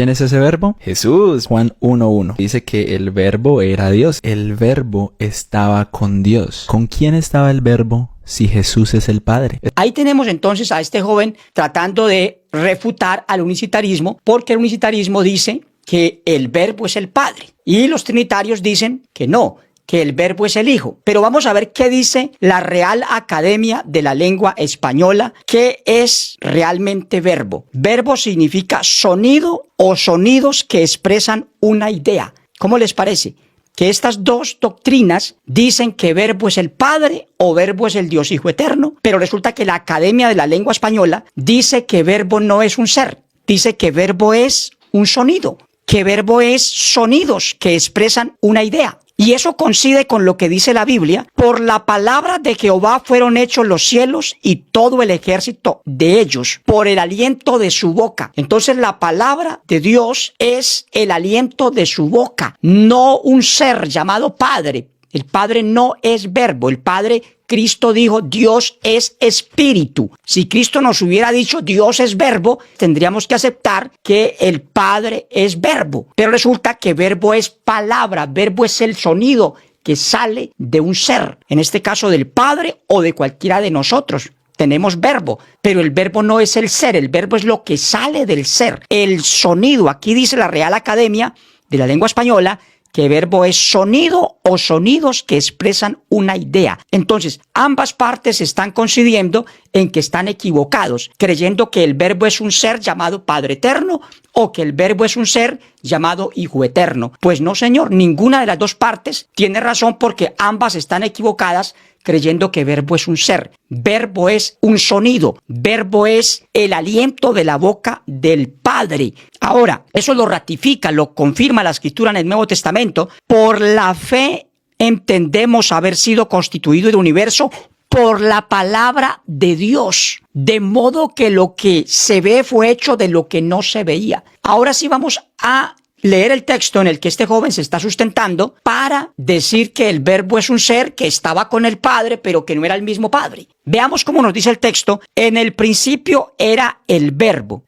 ¿Quién es ese verbo? Jesús. Juan 1:1 dice que el verbo era Dios. El verbo estaba con Dios. ¿Con quién estaba el verbo si Jesús es el Padre? Ahí tenemos entonces a este joven tratando de refutar al unicitarismo, porque el unicitarismo dice que el verbo es el Padre y los trinitarios dicen que no, que el verbo es el Hijo. Pero vamos a ver qué dice la Real Academia de la Lengua Española, qué es realmente verbo. Verbo significa sonido o sonidos que expresan una idea. ¿Cómo les parece? Que estas dos doctrinas dicen que verbo es el Padre o verbo es el Dios Hijo Eterno, pero resulta que la Academia de la Lengua Española dice que verbo no es un ser, dice que verbo es un sonido, que verbo es sonidos que expresan una idea. Y eso coincide con lo que dice la Biblia: por la palabra de Jehová fueron hechos los cielos y todo el ejército de ellos, por el aliento de su boca. Entonces la palabra de Dios es el aliento de su boca, no un ser llamado Padre. El Padre no es verbo. El Padre, Cristo dijo, Dios es espíritu. Si Cristo nos hubiera dicho Dios es verbo, tendríamos que aceptar que el Padre es verbo. Pero resulta que verbo es palabra, verbo es el sonido que sale de un ser, en este caso del Padre o de cualquiera de nosotros. Tenemos verbo, pero el verbo no es el ser, el verbo es lo que sale del ser. El sonido, aquí dice la Real Academia de la Lengua Española, que verbo es sonido o sonidos que expresan una idea. Entonces, ambas partes están coincidiendo en que están equivocados, creyendo que el verbo es un ser llamado Padre Eterno o que el verbo es un ser llamado Hijo Eterno. Pues no, señor, ninguna de las dos partes tiene razón, porque ambas están equivocadas creyendo que verbo es un ser. Verbo es un sonido, verbo es el aliento de la boca del Padre. Ahora, eso lo ratifica, lo confirma la Escritura en el Nuevo Testamento. Por la fe entendemos haber sido constituido el universo por la palabra de Dios, de modo que lo que se ve fue hecho de lo que no se veía. Ahora sí vamos a leer el texto en el que este joven se está sustentando para decir que el verbo es un ser que estaba con el Padre, pero que no era el mismo Padre. Veamos cómo nos dice el texto. En el principio era el verbo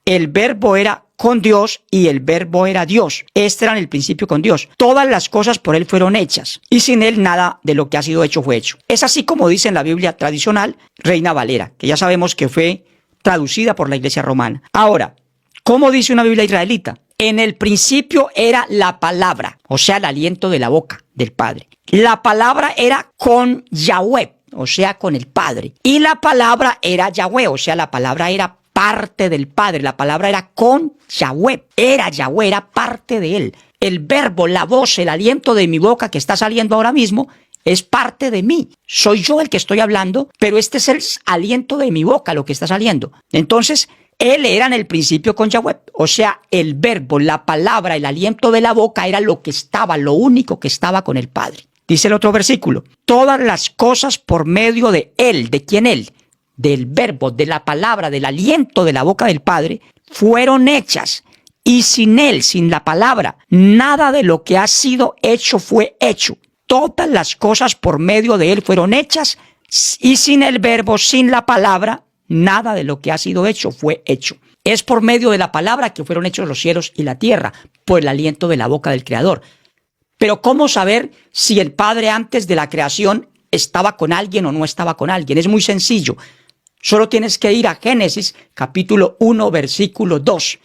era con Dios y el verbo era Dios. Este era en el principio con Dios. Todas las cosas por él fueron hechas y sin él nada de lo que ha sido hecho fue hecho. Es así como dice en la Biblia tradicional Reina Valera, que ya sabemos que fue traducida por la Iglesia romana. Ahora, ¿cómo dice una Biblia israelita? En el principio era la palabra, o sea, el aliento de la boca del Padre. La palabra era con Yahweh, o sea, con el Padre. Y la palabra era Yahweh, o sea, la palabra era parte del Padre. La palabra era con Yahweh, era parte de él. El verbo, la voz, el aliento de mi boca que está saliendo ahora mismo es parte de mí. Soy yo el que estoy hablando, pero este es el aliento de mi boca lo que está saliendo. Entonces, él era en el principio con Yahweh, o sea, el verbo, la palabra, el aliento de la boca era lo que estaba, lo único que estaba con el Padre. Dice el otro versículo: todas las cosas por medio de él. ¿De quién él? Del verbo, de la palabra, del aliento de la boca del Padre, fueron hechas. Y sin él, sin la palabra, nada de lo que ha sido hecho fue hecho. Todas las cosas por medio de él fueron hechas, y sin el verbo, sin la palabra, nada de lo que ha sido hecho fue hecho. Es por medio de la palabra que fueron hechos los cielos y la tierra, por el aliento de la boca del Creador. Pero ¿cómo saber si el Padre antes de la creación estaba con alguien o no estaba con alguien? Es muy sencillo. Solo tienes que ir a Génesis, capítulo 1, versículo 2.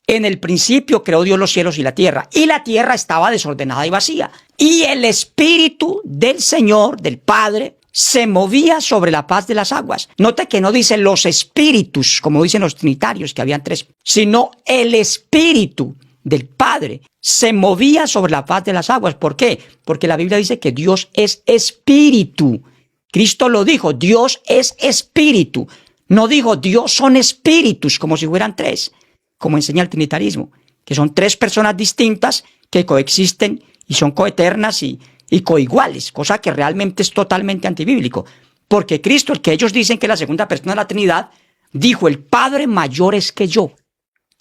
En el principio creó Dios los cielos y la tierra estaba desordenada y vacía. Y el Espíritu del Señor, del Padre, se movía sobre la faz de las aguas. Note que no dice los espíritus, como dicen los trinitarios, que habían tres, sino el Espíritu del Padre se movía sobre la faz de las aguas. ¿Por qué? Porque la Biblia dice que Dios es espíritu. Cristo lo dijo, Dios es espíritu. No dijo Dios son espíritus, como si fueran tres, como enseña el trinitarismo, que son tres personas distintas que coexisten y son coeternas y coiguales, cosa que realmente es totalmente antibíblico. Porque Cristo, el que ellos dicen que es la segunda persona de la Trinidad, dijo, el Padre mayor es que yo.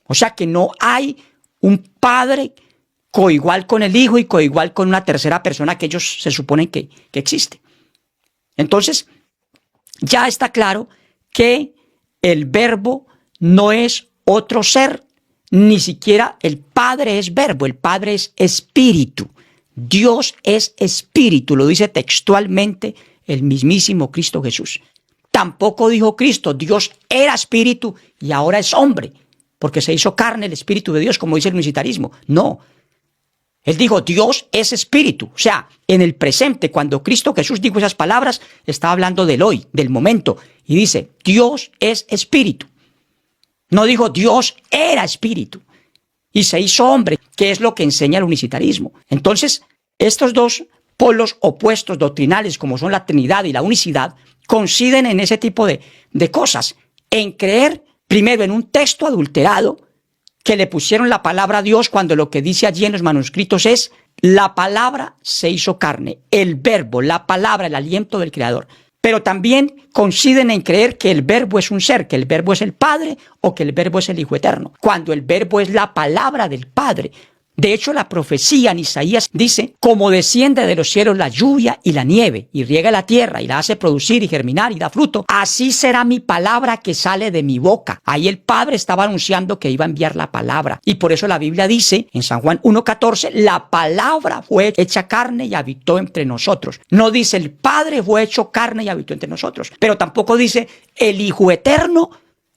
O sea que no hay un Padre coigual con el Hijo y coigual con una tercera persona que ellos se suponen que existe. Entonces, ya está claro que el verbo no es otro ser, ni siquiera el Padre es verbo, el Padre es espíritu. Dios es espíritu, lo dice textualmente el mismísimo Cristo Jesús. Tampoco dijo Cristo, Dios era espíritu y ahora es hombre, porque se hizo carne el espíritu de Dios, como dice el unitarismo. No. Él dijo, Dios es espíritu. O sea, en el presente, cuando Cristo Jesús dijo esas palabras, estaba hablando del hoy, del momento. Y dice, Dios es espíritu. No dijo, Dios era espíritu. Y se hizo hombre, que es lo que enseña el unicitarismo. Entonces, estos dos polos opuestos doctrinales, como son la Trinidad y la unicidad, coinciden en ese tipo de cosas. En creer, primero, en un texto adulterado, que le pusieron la palabra a Dios cuando lo que dice allí en los manuscritos es la palabra se hizo carne, el verbo, la palabra, el aliento del Creador. Pero también coinciden en creer que el verbo es un ser, que el verbo es el Padre o que el verbo es el Hijo Eterno, cuando el verbo es la palabra del Padre. De hecho, la profecía en Isaías dice, como desciende de los cielos la lluvia y la nieve, y riega la tierra, y la hace producir y germinar y da fruto, así será mi palabra que sale de mi boca. Ahí el Padre estaba anunciando que iba a enviar la palabra. Y por eso la Biblia dice, en San Juan 1:14, la palabra fue hecha carne y habitó entre nosotros. No dice, el Padre fue hecho carne y habitó entre nosotros. Pero tampoco dice, el Hijo Eterno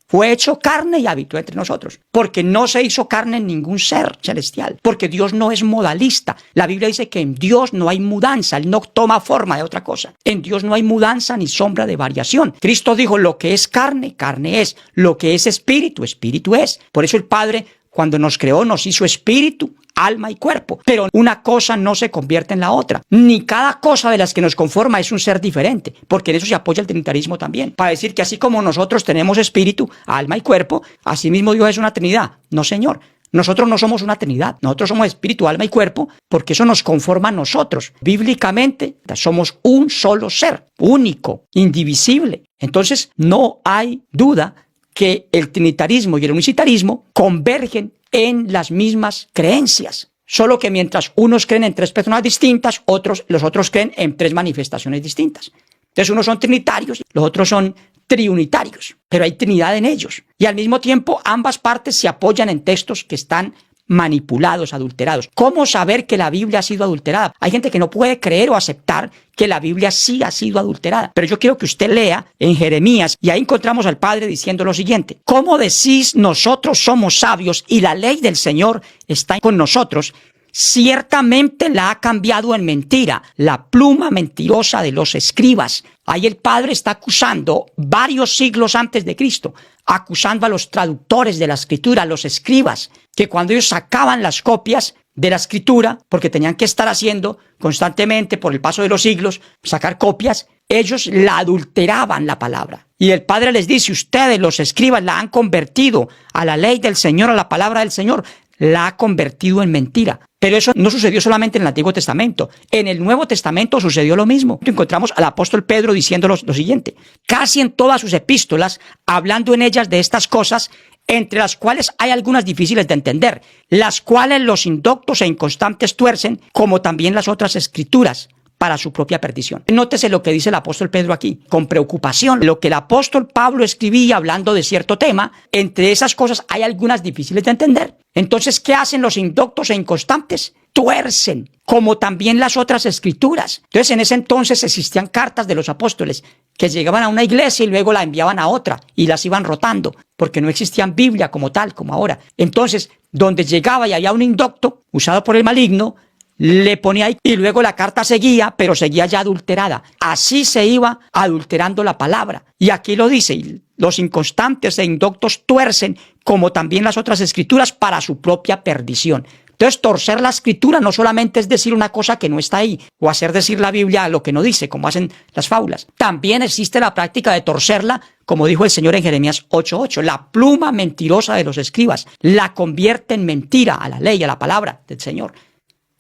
fue hecho carne y habitó entre nosotros, porque no se hizo carne en ningún ser celestial, porque Dios no es modalista. La Biblia dice que en Dios no hay mudanza, Él no toma forma de otra cosa. En Dios no hay mudanza ni sombra de variación. Cristo dijo, lo que es carne, carne es. Lo que es espíritu, espíritu es. Por eso el Padre, cuando nos creó, nos hizo espíritu, alma y cuerpo. Pero una cosa no se convierte en la otra. Ni cada cosa de las que nos conforma es un ser diferente, porque en eso se apoya el trinitarismo también. Para decir que así como nosotros tenemos espíritu, alma y cuerpo, así mismo Dios es una trinidad. No, señor. Nosotros no somos una trinidad. Nosotros somos espíritu, alma y cuerpo, porque eso nos conforma a nosotros. Bíblicamente, somos un solo ser, único, indivisible. Entonces, no hay duda que el trinitarismo y el unicitarismo convergen en las mismas creencias, solo que mientras unos creen en tres personas distintas, los otros creen en tres manifestaciones distintas. Entonces unos son trinitarios, los otros son triunitarios, pero hay trinidad en ellos. Y al mismo tiempo ambas partes se apoyan en textos que están manipulados, adulterados. ¿Cómo saber que la Biblia ha sido adulterada? Hay gente que no puede creer o aceptar que la Biblia sí ha sido adulterada. Pero yo quiero que usted lea en Jeremías, y ahí encontramos al Padre diciendo lo siguiente: ¿cómo decís nosotros somos sabios y la ley del Señor está con nosotros? Ciertamente la ha cambiado en mentira, la pluma mentirosa de los escribas. Ahí el Padre está acusando varios siglos antes de Cristo, acusando a los traductores de la Escritura, a los escribas, que cuando ellos sacaban las copias de la Escritura, porque tenían que estar haciendo constantemente por el paso de los siglos, sacar copias, ellos la adulteraban la palabra. Y el Padre les dice, ustedes los escribas la han convertido a la ley del Señor, a la palabra del Señor, la ha convertido en mentira. Pero eso no sucedió solamente en el Antiguo Testamento. En el Nuevo Testamento sucedió lo mismo. Encontramos al apóstol Pedro diciendo lo siguiente: casi en todas sus epístolas, hablando en ellas de estas cosas, entre las cuales hay algunas difíciles de entender, las cuales los indoctos e inconstantes tuercen, como también las otras escrituras, para su propia perdición. Nótese lo que dice el apóstol Pedro aquí, con preocupación. Lo que el apóstol Pablo escribía hablando de cierto tema, entre esas cosas hay algunas difíciles de entender. Entonces, ¿qué hacen los indoctos e inconstantes? Tuercen, como también las otras escrituras. Entonces, en ese entonces existían cartas de los apóstoles que llegaban a una iglesia y luego la enviaban a otra y las iban rotando, porque no existían Biblia como tal, como ahora. Entonces, donde llegaba y había un indocto usado por el maligno, le ponía ahí y luego la carta seguía, pero seguía ya adulterada. Así se iba adulterando la palabra. Y aquí lo dice: los inconstantes e indoctos tuercen, como también las otras escrituras, para su propia perdición. Entonces, torcer la escritura no solamente es decir una cosa que no está ahí, o hacer decir la Biblia lo que no dice, como hacen las fábulas. También existe la práctica de torcerla, como dijo el Señor en Jeremías 8:8. La pluma mentirosa de los escribas la convierte en mentira a la ley, a la palabra del Señor.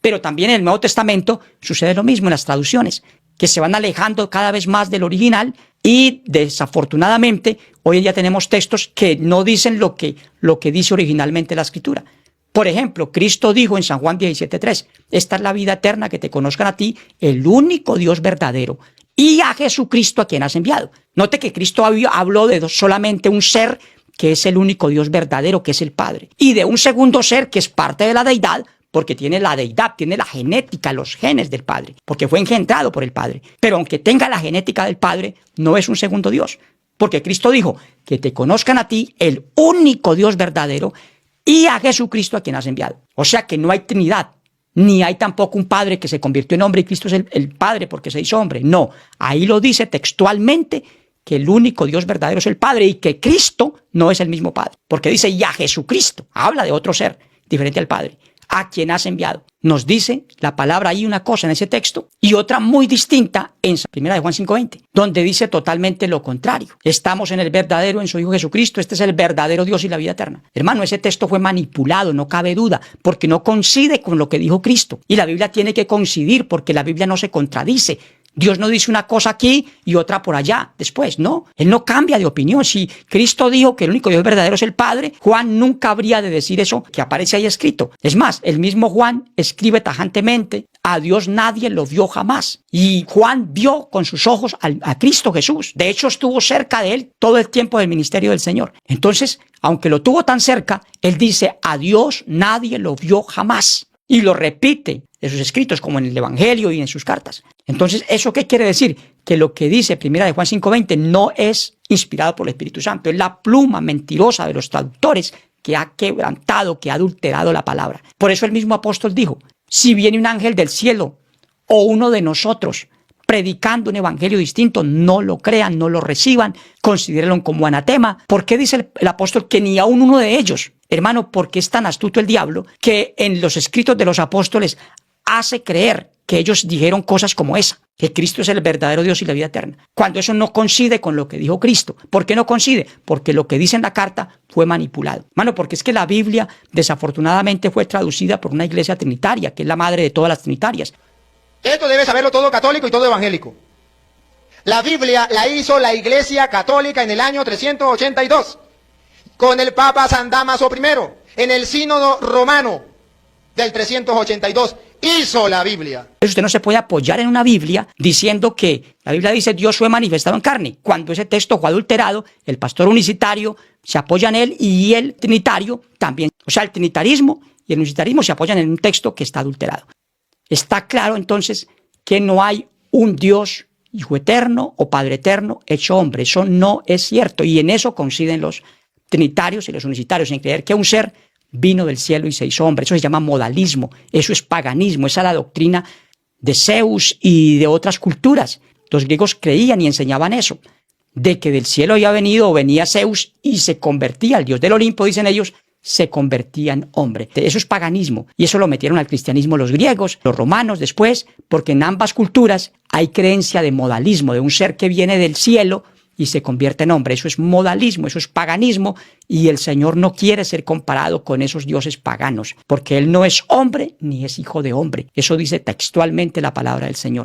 Pero también en el Nuevo Testamento sucede lo mismo en las traducciones, que se van alejando cada vez más del original, y desafortunadamente hoy en día tenemos textos que no dicen lo que dice originalmente la Escritura. Por ejemplo, Cristo dijo en San Juan 17:3, esta es la vida eterna, que te conozcan a ti, el único Dios verdadero, y a Jesucristo a quien has enviado. Note que Cristo habló de solamente un ser que es el único Dios verdadero, que es el Padre, y de un segundo ser que es parte de la deidad, porque tiene la deidad, tiene la genética, los genes del Padre, porque fue engendrado por el Padre. Pero aunque tenga la genética del Padre, no es un segundo Dios, porque Cristo dijo que te conozcan a ti, el único Dios verdadero, y a Jesucristo a quien has enviado. O sea que no hay Trinidad, ni hay tampoco un Padre que se convirtió en hombre y Cristo es el Padre porque se hizo hombre. No, ahí lo dice textualmente que el único Dios verdadero es el Padre y que Cristo no es el mismo Padre, porque dice y a Jesucristo, habla de otro ser diferente al Padre, a quien has enviado. Nos dice la palabra ahí una cosa en ese texto y otra muy distinta en 1 de Juan 5:20, donde dice totalmente lo contrario. Estamos en el verdadero, en su Hijo Jesucristo, este es el verdadero Dios y la vida eterna. Hermano, ese texto fue manipulado, no cabe duda, porque no coincide con lo que dijo Cristo. Y la Biblia tiene que coincidir porque la Biblia no se contradice. Dios no dice una cosa aquí y otra por allá después, no. Él no cambia de opinión. Si Cristo dijo que el único Dios verdadero es el Padre, Juan nunca habría de decir eso que aparece ahí escrito. Es más, el mismo Juan escribe tajantemente, a Dios nadie lo vio jamás. Y Juan vio con sus ojos a Cristo Jesús. De hecho, estuvo cerca de él todo el tiempo del ministerio del Señor. Entonces, aunque lo tuvo tan cerca, él dice, a Dios nadie lo vio jamás. Y lo repite en sus escritos, como en el Evangelio y en sus cartas. Entonces, ¿eso qué quiere decir? Que lo que dice 1 de Juan 5:20 no es inspirado por el Espíritu Santo. Es la pluma mentirosa de los traductores que ha quebrantado, que ha adulterado la palabra. Por eso el mismo apóstol dijo, si viene un ángel del cielo o uno de nosotros predicando un evangelio distinto, no lo crean, no lo reciban, considérenlo como anatema. ¿Por qué dice el apóstol que ni aún uno de ellos? Hermano, porque es tan astuto el diablo que en los escritos de los apóstoles hace creer que ellos dijeron cosas como esa, que Cristo es el verdadero Dios y la vida eterna, cuando eso no coincide con lo que dijo Cristo. ¿Por qué no coincide? Porque lo que dice en la carta fue manipulado. Hermano, porque es que la Biblia desafortunadamente fue traducida por una iglesia trinitaria, que es la madre de todas las trinitarias. Esto debe saberlo todo católico y todo evangélico. La Biblia la hizo la Iglesia Católica en el año 382, con el Papa San Dámaso I, en el Sínodo Romano del 382, hizo la Biblia. Usted no se puede apoyar en una Biblia diciendo que la Biblia dice Dios fue manifestado en carne, cuando ese texto fue adulterado, el pastor unicitario se apoya en él y el trinitario también. O sea, el trinitarismo y el unicitarismo se apoyan en un texto que está adulterado. Está claro entonces que no hay un Dios, Hijo eterno o Padre eterno hecho hombre. Eso no es cierto y en eso coinciden los trinitarios y los unicitarios, en creer que un ser vino del cielo y se hizo hombre. Eso se llama modalismo, eso es paganismo, esa es la doctrina de Zeus y de otras culturas. Los griegos creían y enseñaban eso, de que del cielo había venido o venía Zeus y se convertía, el dios del Olimpo, dicen ellos, se convertía en hombre. Eso es paganismo y eso lo metieron al cristianismo los griegos, los romanos después, porque en ambas culturas hay creencia de modalismo, de un ser que viene del cielo y se convierte en hombre. Eso es modalismo, eso es paganismo y el Señor no quiere ser comparado con esos dioses paganos, porque Él no es hombre ni es hijo de hombre. Eso dice textualmente la palabra del Señor.